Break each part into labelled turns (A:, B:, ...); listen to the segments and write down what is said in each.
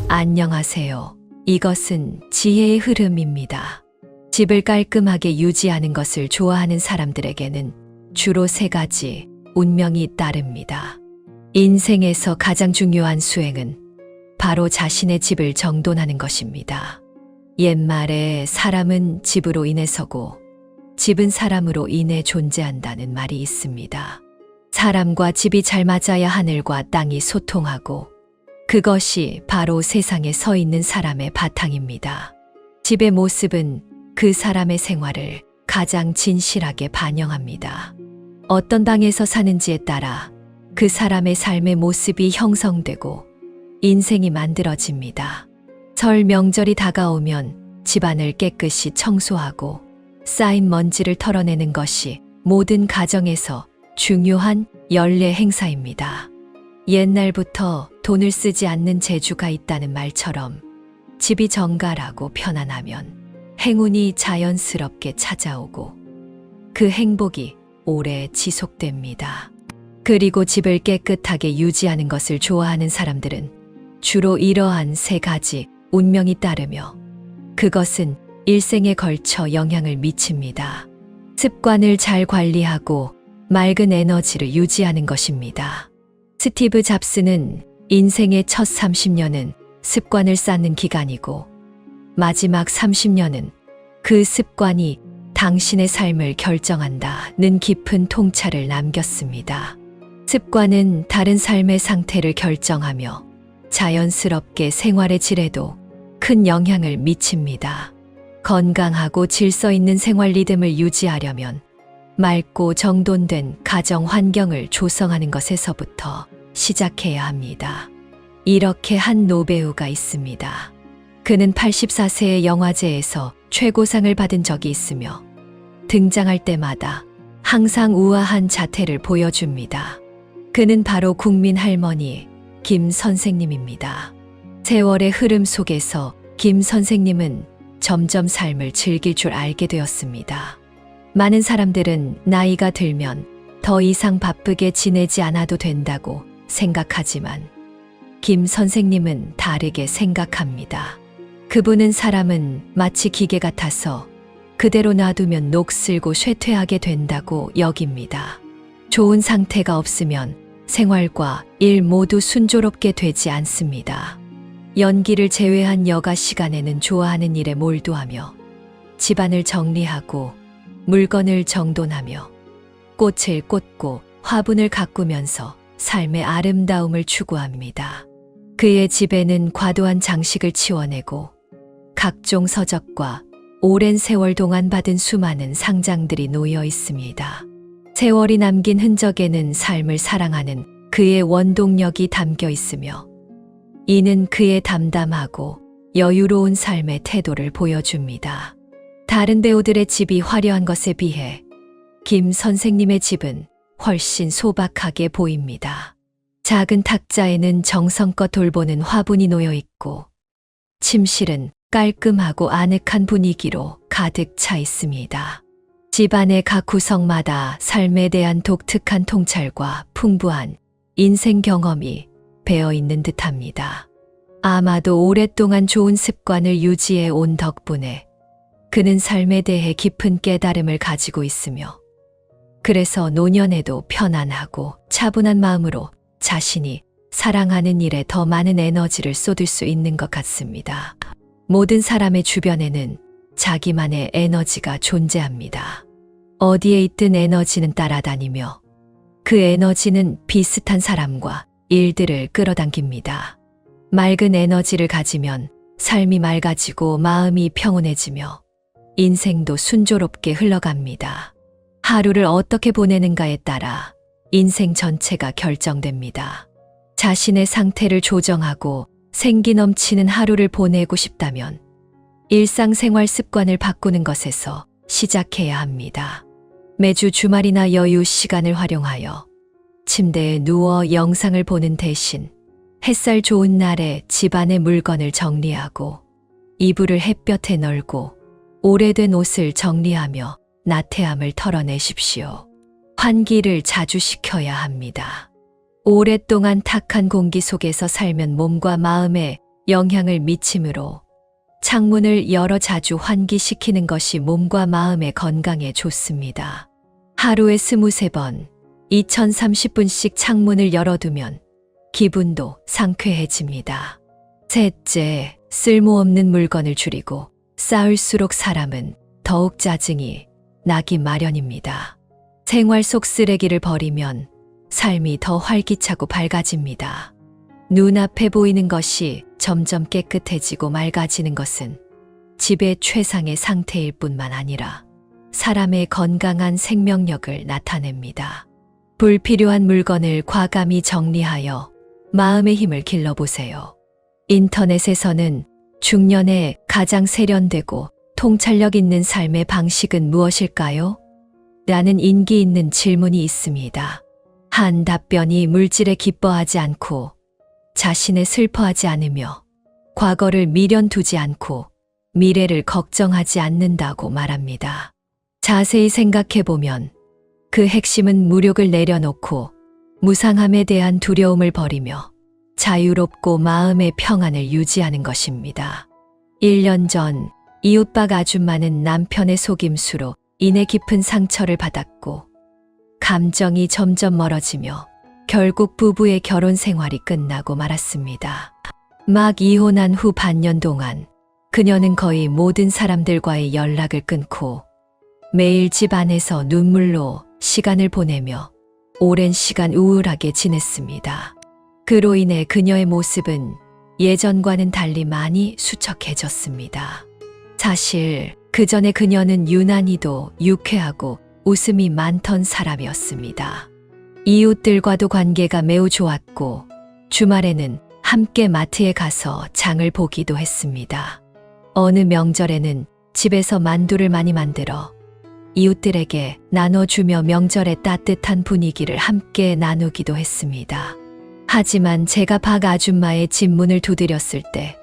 A: 안녕하세요. 이것은 지혜의 흐름입니다. 집을 깔끔하게 유지하는 것을 좋아하는 사람들에게는 주로 세 가지 운명이 따릅니다. 인생에서 가장 중요한 수행은 바로 자신의 집을 정돈하는 것입니다. 옛말에 사람은 집으로 인해서고 집은 사람으로 인해 존재한다는 말이 있습니다. 사람과 집이 잘 맞아야 하늘과 땅이 소통하고 그것이 바로 세상에 서 있는 사람의 바탕입니다. 집의 모습은 그 사람의 생활을 가장 진실하게 반영합니다. 어떤 방에서 사는지에 따라 그 사람의 삶의 모습이 형성되고 인생이 만들어집니다. 설 명절이 다가오면 집안을 깨끗이 청소하고 쌓인 먼지를 털어내는 것이 모든 가정에서 중요한 연례 행사입니다. 옛날부터 돈을 쓰지 않는 재주가 있다는 말처럼 집이 정갈하고 편안하면 행운이 자연스럽게 찾아오고 그 행복이 오래 지속됩니다. 그리고 집을 깨끗하게 유지하는 것을 좋아하는 사람들은 주로 이러한 세 가지 운명이 따르며 그것은 일생에 걸쳐 영향을 미칩니다. 습관을 잘 관리하고 맑은 에너지를 유지하는 것입니다. 스티브 잡스는 인생의 첫 30년은 습관을 쌓는 기간이고 마지막 30년은 그 습관이 당신의 삶을 결정한다는 깊은 통찰을 남겼습니다. 습관은 다른 삶의 상태를 결정하며 자연스럽게 생활의 질에도 큰 영향을 미칩니다. 건강하고 질서 있는 생활 리듬을 유지하려면 맑고 정돈된 가정 환경을 조성하는 것에서부터 시작해야 합니다. 이렇게 한 노배우가 있습니다. 그는 84세의 영화제에서 최고상을 받은 적이 있으며 등장할 때마다 항상 우아한 자태를 보여줍니다. 그는 바로 국민 할머니 김 선생님입니다. 세월의 흐름 속에서 김 선생님은 점점 삶을 즐길 줄 알게 되었습니다. 많은 사람들은 나이가 들면 더 이상 바쁘게 지내지 않아도 된다고 생각하지만 김 선생님은 다르게 생각합니다. 그분은 사람은 마치 기계 같아서 그대로 놔두면 녹슬고 쇠퇴하게 된다고 여깁니다. 좋은 상태가 없으면 생활과 일 모두 순조롭게 되지 않습니다. 연기를 제외한 여가 시간에는 좋아하는 일에 몰두하며 집안을 정리하고 물건을 정돈하며 꽃을 꽂고 화분을 가꾸면서 삶의 아름다움을 추구합니다. 그의 집에는 과도한 장식을 치워내고 각종 서적과 오랜 세월 동안 받은 수많은 상장들이 놓여 있습니다. 세월이 남긴 흔적에는 삶을 사랑하는 그의 원동력이 담겨 있으며 이는 그의 담담하고 여유로운 삶의 태도를 보여줍니다. 다른 배우들의 집이 화려한 것에 비해 김 선생님의 집은 훨씬 소박하게 보입니다. 작은 탁자에는 정성껏 돌보는 화분이 놓여 있고 침실은 깔끔하고 아늑한 분위기로 가득 차 있습니다. 집안의 각 구석마다 삶에 대한 독특한 통찰과 풍부한 인생 경험이 배어 있는 듯합니다. 아마도 오랫동안 좋은 습관을 유지해 온 덕분에 그는 삶에 대해 깊은 깨달음을 가지고 있으며 그래서 노년에도 편안하고 차분한 마음으로 자신이 사랑하는 일에 더 많은 에너지를 쏟을 수 있는 것 같습니다. 모든 사람의 주변에는 자기만의 에너지가 존재합니다. 어디에 있든 에너지는 따라다니며 그 에너지는 비슷한 사람과 일들을 끌어당깁니다. 맑은 에너지를 가지면 삶이 맑아지고 마음이 평온해지며 인생도 순조롭게 흘러갑니다. 하루를 어떻게 보내는가에 따라 인생 전체가 결정됩니다. 자신의 상태를 조정하고 생기 넘치는 하루를 보내고 싶다면 일상생활 습관을 바꾸는 것에서 시작해야 합니다. 매주 주말이나 여유 시간을 활용하여 침대에 누워 영상을 보는 대신 햇살 좋은 날에 집안의 물건을 정리하고 이불을 햇볕에 널고 오래된 옷을 정리하며 나태함을 털어내십시오. 환기를 자주 시켜야 합니다. 오랫동안 탁한 공기 속에서 살면 몸과 마음에 영향을 미치므로 창문을 열어 자주 환기시키는 것이 몸과 마음의 건강에 좋습니다. 하루에 23번, 2030분씩 창문을 열어두면 기분도 상쾌해집니다. 셋째, 쓸모없는 물건을 줄이고 쌓을수록 사람은 더욱 짜증이 나기 마련입니다. 생활 속 쓰레기를 버리면 삶이 더 활기차고 밝아집니다. 눈앞에 보이는 것이 점점 깨끗해지고 맑아지는 것은 집의 최상의 상태일 뿐만 아니라 사람의 건강한 생명력을 나타냅니다. 불필요한 물건을 과감히 정리하여 마음의 힘을 길러보세요. 인터넷에서는 중년에 가장 세련되고 통찰력 있는 삶의 방식은 무엇일까요? 라는 인기 있는 질문이 있습니다. 한 답변이 물질에 기뻐하지 않고 자신에 슬퍼하지 않으며 과거를 미련두지 않고 미래를 걱정하지 않는다고 말합니다. 자세히 생각해보면 그 핵심은 무력을 내려놓고 무상함에 대한 두려움을 버리며 자유롭고 마음의 평안을 유지하는 것입니다. 1년 전 이웃박 아줌마는 남편의 속임수로 인해 깊은 상처를 받았고 감정이 점점 멀어지며 결국 부부의 결혼 생활이 끝나고 말았습니다. 막 이혼한 후 반년 동안 그녀는 거의 모든 사람들과의 연락을 끊고 매일 집 안에서 눈물로 시간을 보내며 오랜 시간 우울하게 지냈습니다. 그로 인해 그녀의 모습은 예전과는 달리 많이 수척해졌습니다. 사실 그 전에 그녀는 유난히도 유쾌하고 웃음이 많던 사람이었습니다. 이웃들과도 관계가 매우 좋았고 주말에는 함께 마트에 가서 장을 보기도 했습니다. 어느 명절에는 집에서 만두를 많이 만들어 이웃들에게 나눠주며 명절의 따뜻한 분위기를 함께 나누기도 했습니다. 하지만 제가 박 아줌마의 집 문을 두드렸을 때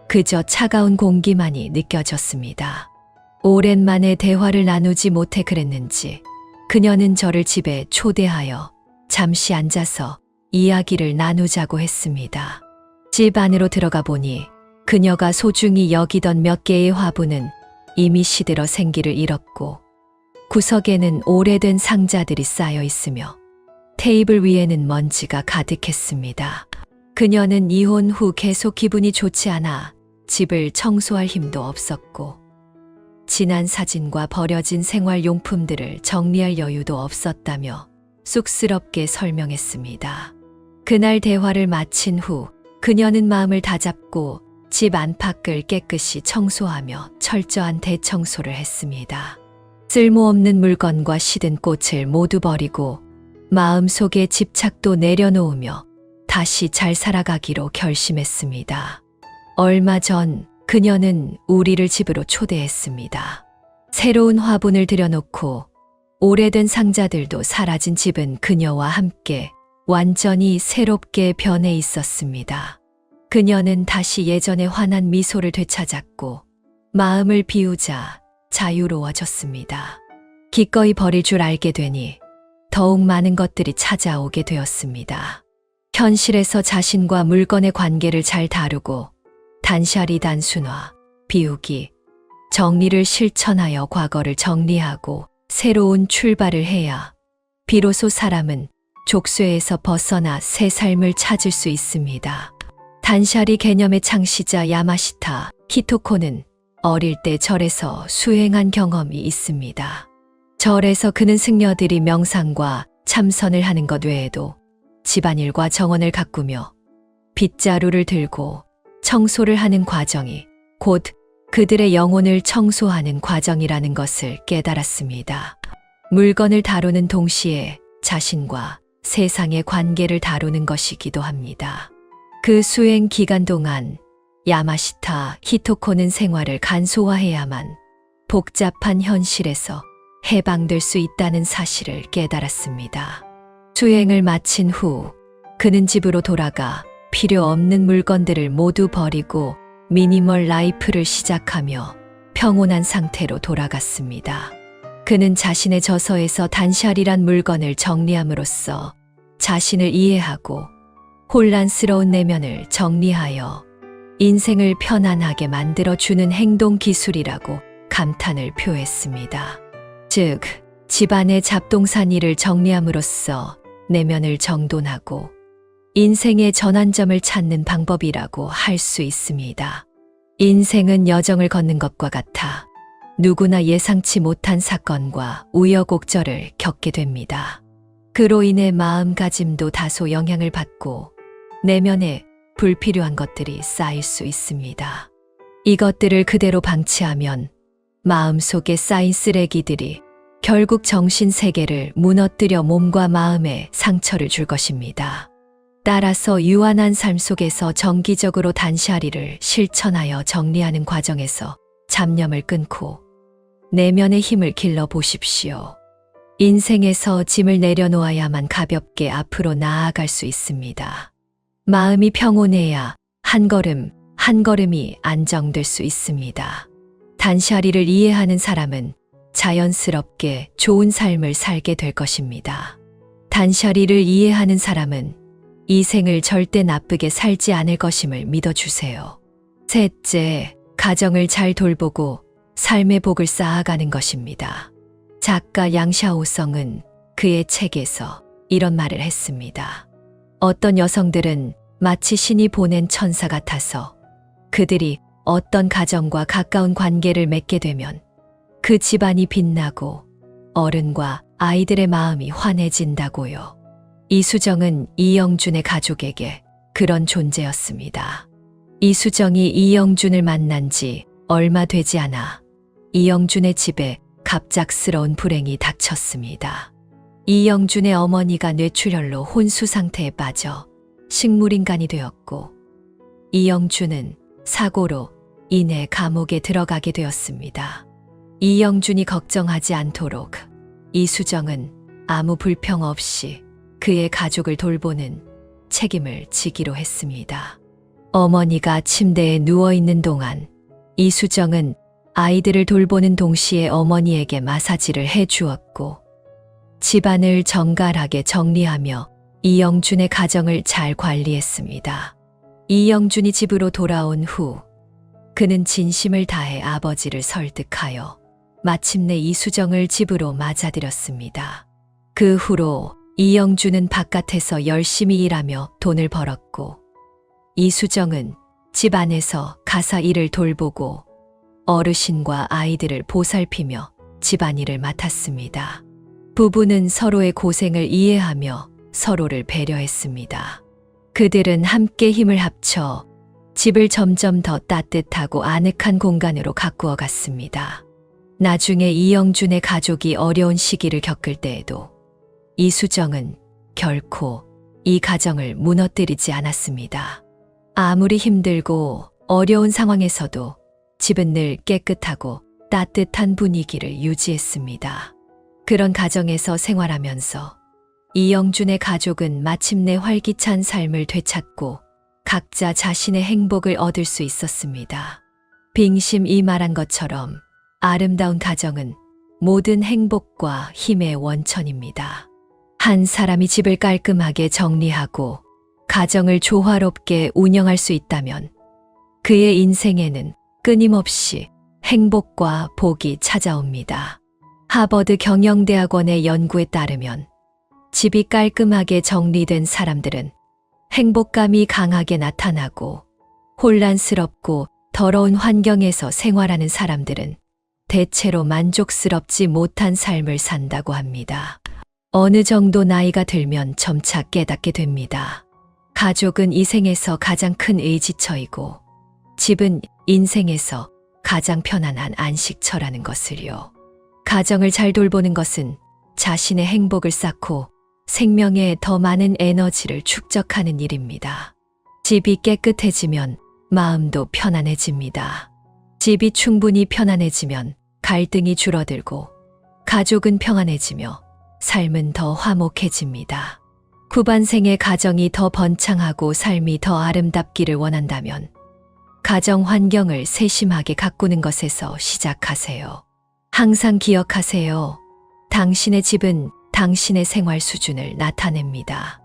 A: 그저 차가운 공기만이 느껴졌습니다. 오랜만에 대화를 나누지 못해 그랬는지 그녀는 저를 집에 초대하여 잠시 앉아서 이야기를 나누자고 했습니다. 집 안으로 들어가 보니 그녀가 소중히 여기던 몇 개의 화분은 이미 시들어 생기를 잃었고 구석에는 오래된 상자들이 쌓여 있으며 테이블 위에는 먼지가 가득했습니다. 그녀는 이혼 후 계속 기분이 좋지 않아 집을 청소할 힘도 없었고 지난 사진과 버려진 생활용품들을 정리할 여유도 없었다며 쑥스럽게 설명했습니다. 그날 대화를 마친 후 그녀는 마음을 다잡고 집 안팎을 깨끗이 청소하며 철저한 대청소를 했습니다. 쓸모없는 물건과 시든 꽃을 모두 버리고 마음속의 집착도 내려놓으며 다시 잘 살아가기로 결심했습니다. 얼마 전 그녀는 우리를 집으로 초대했습니다. 새로운 화분을 들여놓고 오래된 상자들도 사라진 집은 그녀와 함께 완전히 새롭게 변해 있었습니다. 그녀는 다시 예전의 환한 미소를 되찾았고 마음을 비우자 자유로워졌습니다. 기꺼이 버릴 줄 알게 되니 더욱 많은 것들이 찾아오게 되었습니다. 현실에서 자신과 물건의 관계를 잘 다루고 단샤리 단순화, 비우기, 정리를 실천하여 과거를 정리하고 새로운 출발을 해야 비로소 사람은 족쇄에서 벗어나 새 삶을 찾을 수 있습니다. 단샤리 개념의 창시자 야마시타 히토코는 어릴 때 절에서 수행한 경험이 있습니다. 절에서 그는 승려들이 명상과 참선을 하는 것 외에도 집안일과 정원을 가꾸며 빗자루를 들고 청소를 하는 과정이 곧 그들의 영혼을 청소하는 과정이라는 것을 깨달았습니다. 물건을 다루는 동시에 자신과 세상의 관계를 다루는 것이기도 합니다. 그 수행 기간 동안 야마시타 히토코는 생활을 간소화해야만 복잡한 현실에서 해방될 수 있다는 사실을 깨달았습니다. 수행을 마친 후 그는 집으로 돌아가 필요 없는 물건들을 모두 버리고 미니멀 라이프를 시작하며 평온한 상태로 돌아갔습니다. 그는 자신의 저서에서 단샤리란 물건을 정리함으로써 자신을 이해하고 혼란스러운 내면을 정리하여 인생을 편안하게 만들어주는 행동 기술이라고 감탄을 표했습니다. 즉, 집안의 잡동산 일을 정리함으로써 내면을 정돈하고 인생의 전환점을 찾는 방법이라고 할 수 있습니다. 인생은 여정을 걷는 것과 같아 누구나 예상치 못한 사건과 우여곡절을 겪게 됩니다. 그로 인해 마음가짐도 다소 영향을 받고 내면에 불필요한 것들이 쌓일 수 있습니다. 이것들을 그대로 방치하면 마음속에 쌓인 쓰레기들이 결국 정신세계를 무너뜨려 몸과 마음에 상처를 줄 것입니다. 따라서 유한한 삶 속에서 정기적으로 단시아리를 실천하여 정리하는 과정에서 잡념을 끊고 내면의 힘을 길러 보십시오. 인생에서 짐을 내려놓아야만 가볍게 앞으로 나아갈 수 있습니다. 마음이 평온해야 한 걸음 한 걸음이 안정될 수 있습니다. 단시아리를 이해하는 사람은 자연스럽게 좋은 삶을 살게 될 것입니다. 단시아리를 이해하는 사람은 이 생을 절대 나쁘게 살지 않을 것임을 믿어주세요. 셋째, 가정을 잘 돌보고 삶의 복을 쌓아가는 것입니다. 작가 양샤오성은 그의 책에서 이런 말을 했습니다. 어떤 여성들은 마치 신이 보낸 천사 같아서 그들이 어떤 가정과 가까운 관계를 맺게 되면 그 집안이 빛나고 어른과 아이들의 마음이 환해진다고요. 이수정은 이영준의 가족에게 그런 존재였습니다. 이수정이 이영준을 만난 지 얼마 되지 않아 이영준의 집에 갑작스러운 불행이 닥쳤습니다. 이영준의 어머니가 뇌출혈로 혼수 상태에 빠져 식물인간이 되었고 이영준은 사고로 인해 감옥에 들어가게 되었습니다. 이영준이 걱정하지 않도록 이수정은 아무 불평 없이 그의 가족을 돌보는 책임을 지기로 했습니다. 어머니가 침대에 누워있는 동안 이수정은 아이들을 돌보는 동시에 어머니에게 마사지를 해주었고 집안을 정갈하게 정리하며 이영준의 가정을 잘 관리했습니다. 이영준이 집으로 돌아온 후 그는 진심을 다해 아버지를 설득하여 마침내 이수정을 집으로 맞아들였습니다. 그 후로 이영준은 바깥에서 열심히 일하며 돈을 벌었고 이수정은 집안에서 가사 일을 돌보고 어르신과 아이들을 보살피며 집안일을 맡았습니다. 부부는 서로의 고생을 이해하며 서로를 배려했습니다. 그들은 함께 힘을 합쳐 집을 점점 더 따뜻하고 아늑한 공간으로 가꾸어 갔습니다. 나중에 이영준의 가족이 어려운 시기를 겪을 때에도 이수정은 결코 이 가정을 무너뜨리지 않았습니다. 아무리 힘들고 어려운 상황에서도 집은 늘 깨끗하고 따뜻한 분위기를 유지했습니다. 그런 가정에서 생활하면서 이영준의 가족은 마침내 활기찬 삶을 되찾고 각자 자신의 행복을 얻을 수 있었습니다. 빙심이 말한 것처럼 아름다운 가정은 모든 행복과 힘의 원천입니다. 한 사람이 집을 깔끔하게 정리하고 가정을 조화롭게 운영할 수 있다면 그의 인생에는 끊임없이 행복과 복이 찾아옵니다. 하버드 경영대학원의 연구에 따르면 집이 깔끔하게 정리된 사람들은 행복감이 강하게 나타나고 혼란스럽고 더러운 환경에서 생활하는 사람들은 대체로 만족스럽지 못한 삶을 산다고 합니다. 어느 정도 나이가 들면 점차 깨닫게 됩니다. 가족은 이 생에서 가장 큰 의지처이고 집은 인생에서 가장 편안한 안식처라는 것을요. 가정을 잘 돌보는 것은 자신의 행복을 쌓고 생명에 더 많은 에너지를 축적하는 일입니다. 집이 깨끗해지면 마음도 편안해집니다. 집이 충분히 편안해지면 갈등이 줄어들고 가족은 평안해지며 삶은 더 화목해집니다. 후반생의 가정이 더 번창하고 삶이 더 아름답기를 원한다면 가정 환경을 세심하게 가꾸는 것에서 시작하세요. 항상 기억하세요. 당신의 집은 당신의 생활 수준을 나타냅니다.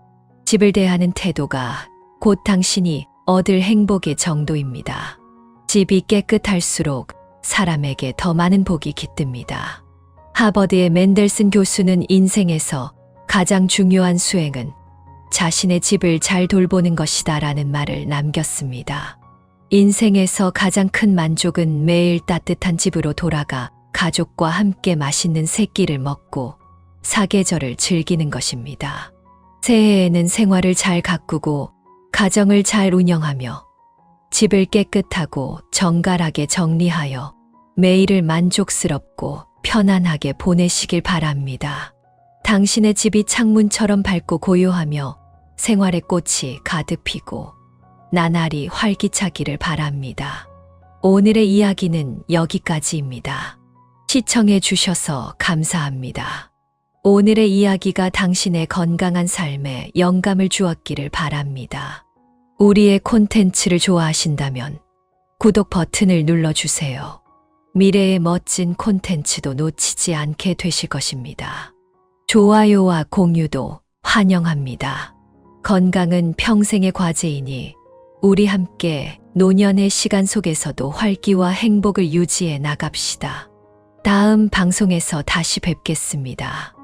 A: 집을 대하는 태도가 곧 당신이 얻을 행복의 정도입니다. 집이 깨끗할수록 사람에게 더 많은 복이 깃듭니다. 하버드의 맨델슨 교수는 인생에서 가장 중요한 수행은 자신의 집을 잘 돌보는 것이다 라는 말을 남겼습니다. 인생에서 가장 큰 만족은 매일 따뜻한 집으로 돌아가 가족과 함께 맛있는 세 끼를 먹고 사계절을 즐기는 것입니다. 새해에는 생활을 잘 가꾸고 가정을 잘 운영하며 집을 깨끗하고 정갈하게 정리하여 매일을 만족스럽고 편안하게 보내시길 바랍니다. 당신의 집이 창문처럼 밝고 고요하며 생활의 꽃이 가득 피고 나날이 활기차기를 바랍니다. 오늘의 이야기는 여기까지입니다. 시청해 주셔서 감사합니다. 오늘의 이야기가 당신의 건강한 삶에 영감을 주었기를 바랍니다. 우리의 콘텐츠를 좋아하신다면 구독 버튼을 눌러주세요. 미래의 멋진 콘텐츠도 놓치지 않게 되실 것입니다. 좋아요와 공유도 환영합니다. 건강은 평생의 과제이니 우리 함께 노년의 시간 속에서도 활기와 행복을 유지해 나갑시다. 다음 방송에서 다시 뵙겠습니다.